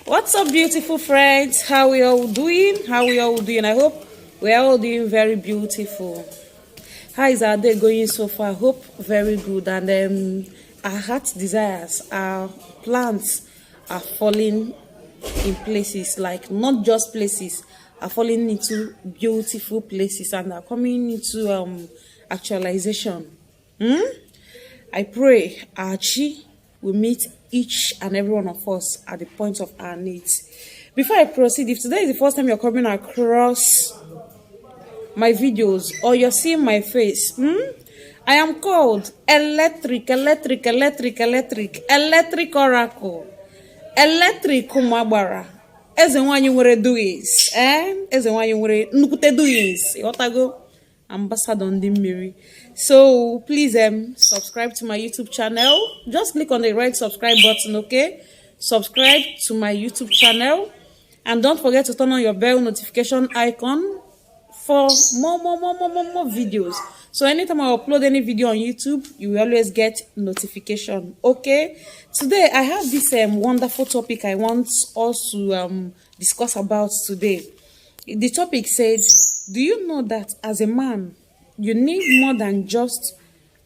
What's up, beautiful friends? How we all doing? I hope we are all doing very beautiful. How is our day going so far? Hope very good. And our heart desires, our plans are falling in places, like not just places, are falling into beautiful places and are coming into actualization. I pray our chi will meet each and every one of us at the point of our needs. Before I proceed, if today is the first time you're coming across my videos or you're seeing my face, I am called Electric Oracle, Electric Kumabara. Eze nwanyi nwere doings, eze nwanyi nwere nnukute doings. Yotago ambassador ndị mmiri. So please subscribe to my YouTube channel. Just click on the red subscribe button, okay? Subscribe to my YouTube channel, and don't forget to turn on your bell notification icon for more videos. So anytime I upload any video on YouTube, you will always get notification. Okay, today I have this wonderful topic I want us to discuss about today. The topic says, do you know that as a man you need more than just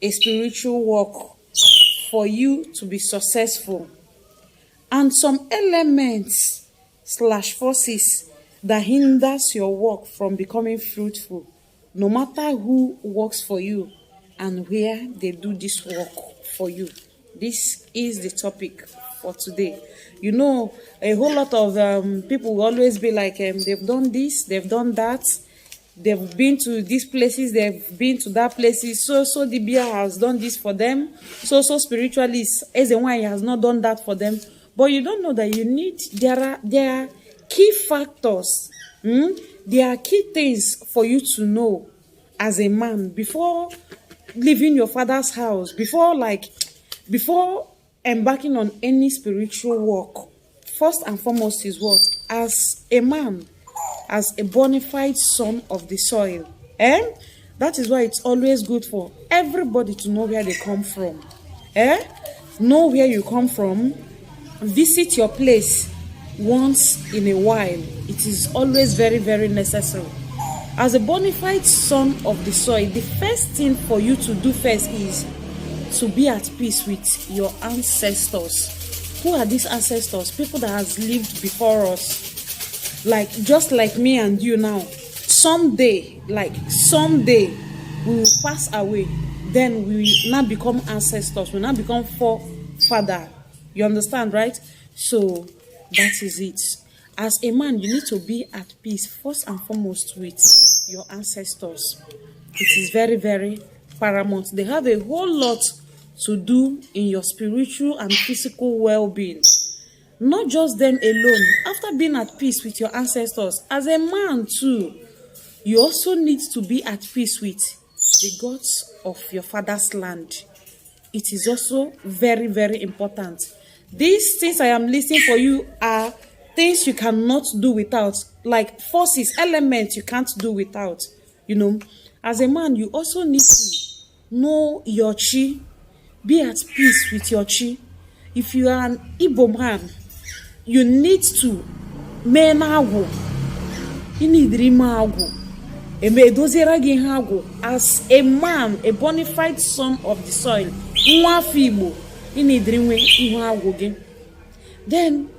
a spiritual walk for you to be successful, and some elements / forces that hinders your work from becoming fruitful, no matter who works for you and where they do this work for you? This is the topic for today. You know, a whole lot of people will always be like, they've done this, they've done that, they've been to these places, they've been to that places, so the beer has done this for them, so spiritualist as a wine has not done that for them. But you don't know that you need, there are key factors, there are key things for you to know as a man before leaving your father's house, before embarking on any spiritual work. First and foremost is what? As a man, as a bona fide son of the soil. That is why it's always good for everybody to know where they come from. Know where you come from. Visit your place once in a while. It is always very, very necessary. As a bona fide son of the soil, the first thing for you to do first is to be at peace with your ancestors. Who are these ancestors? People that has lived before us. Just like me and you now. Someday we will pass away. Then we will not become ancestors. We will not become forefather. You understand, right? So that is it. As a man, you need to be at peace first and foremost with your ancestors. It is very, very paramount. They have a whole lot to do in your spiritual and physical well-being. Not just them alone. After being at peace with your ancestors, as a man too, you also need to be at peace with the gods of your father's land. It is also very, very important. These things I am listing for you are things you cannot do without, like forces, elements you can't do without. You know, as a man, you also need to know your chi, be at peace with your chi. If you are an Igbo man, you need to menago. You need rimago. As a man, a bona fide son of the soil, then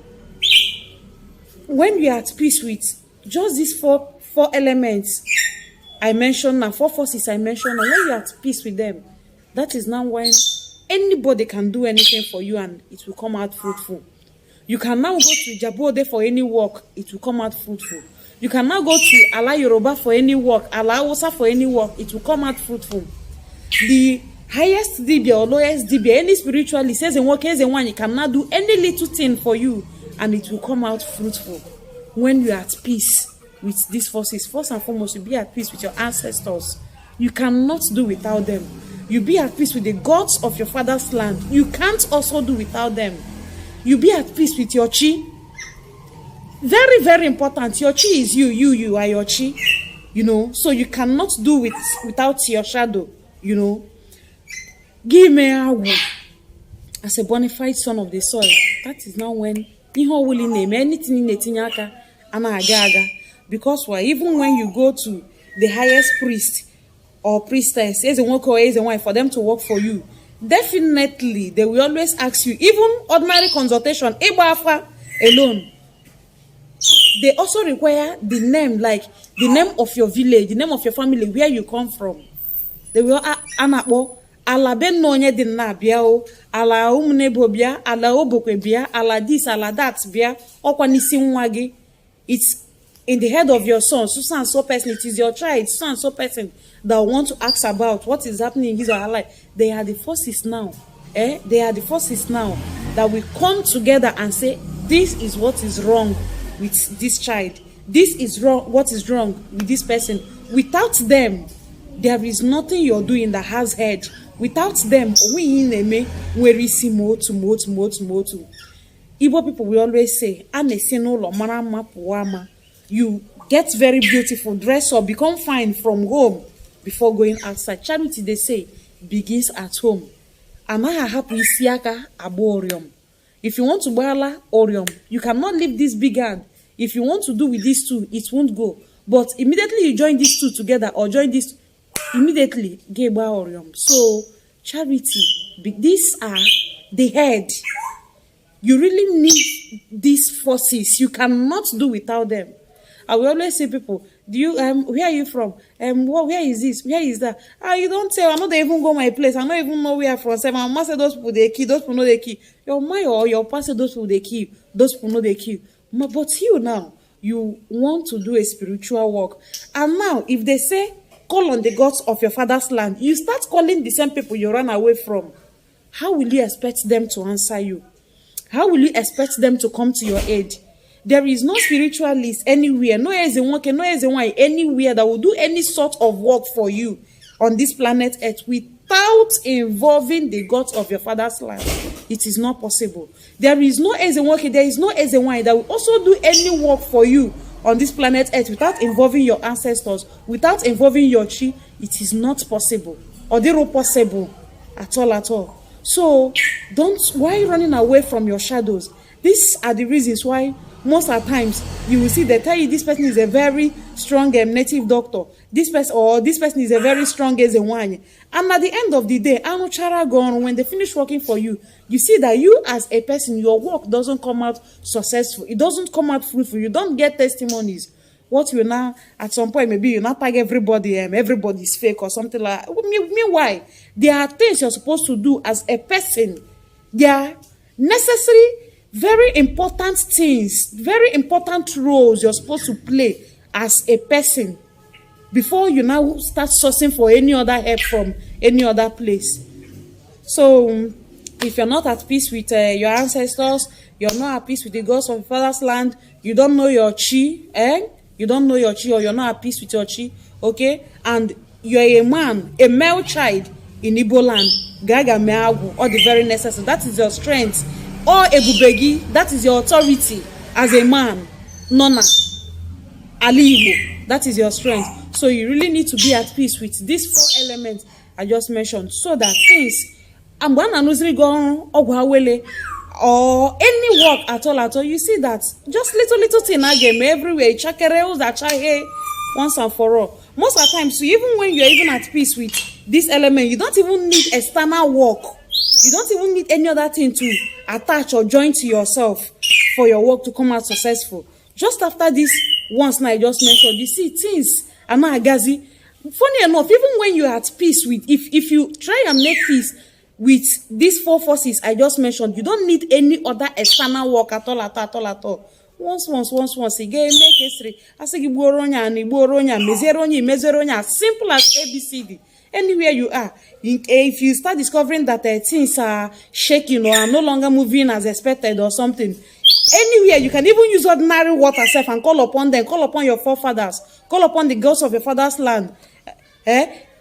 when you are at peace with just these four elements I mentioned now, 4 forces I mentioned, and when you are at peace with them, that is now when anybody can do anything for you and it will come out fruitful. You can now go to Jabode for any work, it will come out fruitful. You can now go to Ala Yoruba for any work, Ala Hausa for any work, it will come out fruitful. The highest Dibia or lowest Dibia, any spiritualist says in work as a one, you can now do any little thing for you and it will come out fruitful. When you are at peace with these forces, first and foremost, you be at peace with your ancestors. You cannot do without them. You be at peace with the gods of your father's land. You can't also do without them. You be at peace with your chi. Very, very important. Your chi is you. You are your chi. You know, so you cannot do without your shadow. You know, give me a as a bona fide son of the soil. That is now when ihe ọwụli na-eme anything na-etinye aka ana-aga aga. Because why? Even when you go to the highest priest or priestess, eze nwoke or eze nwanyị, for them to work for you, definitely they will always ask you, even ordinary consultation, ịgba afa alone, they also require the name, like the name of your village, the name of your family, where you come from. They will anakpo ala be no onye dị na bịa o, ala ụmụnebo bịa, ala obokwe bịa, ala this, ala that bịa, ọkwa n'isi nwa gị. It's in the head of your son, so and so person, it is your child, so and so person that want to ask about what is happening in his or her life. They are the forces now. They are the forces now that will come together and say, this is what is wrong with this child. This is wrong. What is wrong with this person? Without them, there is nothing you're doing that has head. Without them, we in a where is motu. Igbo people will always say, you get very beautiful, dress up, become fine from home before going outside. Charity, they say, begins at home. If you want to buy Orium, you cannot leave this big hand. If you want to do with these two, it won't go. But immediately you join these two together or join this, immediately get buy Orium. So, Charity, these are the head. You really need these forces. You cannot do without them. I will always say, people, do you where are you from? Where is this? Where is that? You don't tell. I'm not even go my place. I don't even know where I'm from. I must say those people they key. Those people know they key. Your mind or your pastor, those people they key. Those people know they key. But you now, you want to do a spiritual work, and now if they say call on the gods of your father's land, you start calling the same people you ran away from. How will you expect them to answer you? How will you expect them to come to your aid? There is no spiritualist anywhere, no anywhere that will do any sort of work for you on this planet Earth without involving the gods of your father's land. It is not possible. There is no Ezenwoke, there is no Ezenwai that will also do any work for you on this planet Earth without involving your ancestors, without involving your chi. It is not possible. Or they are possible at all. So, why are you running away from your shadows? These are the reasons why most of the times you will see they tell you this person is a very strong native doctor. This person is a very strong Ezenwani. And at the end of the day, when they finish working for you, you see that you as a person, your work doesn't come out successful. It doesn't come out fruitful. You don't get testimonies. What you now, at some point, maybe you not tag everybody, everybody's fake or something like that. Meanwhile, there are things you're supposed to do as a person. There are necessary, very important things, very important roles you're supposed to play as a person before you now start sourcing for any other help from any other place. So, if you're not at peace with your ancestors, you're not at peace with the gods of your father's land, you don't know your chi, You don't know your chi, or you're not at peace with your chi, okay? And you're a man, a male child in Igbo land, Gaga Meagu, or the very necessary. That is your strength. Or Ebubegi, that is your authority as a man. Nona, Ali Igbo, that is your strength. So you really need to be at peace with these four elements I just mentioned, so that things, or any work at all, you see that just little thing again everywhere, once and for all. Most of the time, so even when you're even at peace with this element, you don't even need external work. You don't even need any other thing to attach or join to yourself for your work to come out successful. Just after this once now I just mentioned, you see things are not agazi. Funny enough, even when you're at peace with, if you try and make peace with these four forces I just mentioned, you don't need any other external work at all. Once again, make history. I say simple as ABCD. Anywhere you are, if you start discovering that things are shaking or are no longer moving as expected or something, anywhere you can even use ordinary water self and call upon them, call upon your forefathers, call upon the gods of your father's land.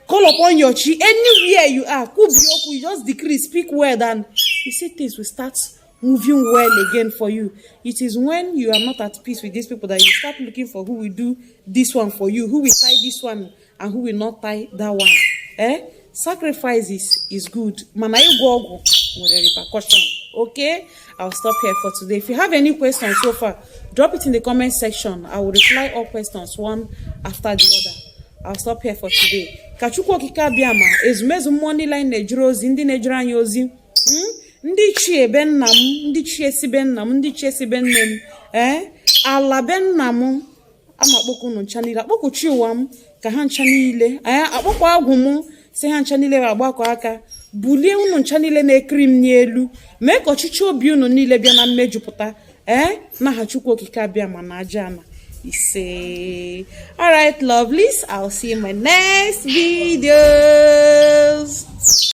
Call upon your chi. Anywhere you are, you just decree, speak word, and you see things will start moving well again for you. It is when you are not at peace with these people that you start looking for who will do this one for you, who will tie this one, and who will not tie that one. Sacrifice is good. Manayu go with a repercussion. Okay? I'll stop here for today. If you have any questions so far, drop it in the comment section. I will reply all questions one after the other. I'll stop here for today. Kachukwu okike abịama ezumezu mmụọ niile anyị na-ejere ozi ndị na-ejere anyị ozi ndị chie be nna m ndị chie si be nna m ndị chie si be nne m ala be nna m ama akpọkụ unu ncha niile akpọkụchi ụwa m ka ha ncha niile akpọkwa agwụ m si ha ncha niile ga-agbakọ aka bulie unu ncha niile na-ekiri m n'elu mee ka ọchịchị obi unu niile bịa na mmejupụta n'aha Chukwu okike abịama na aja ana ise. All right, lovelies, I'll see you in my next videos.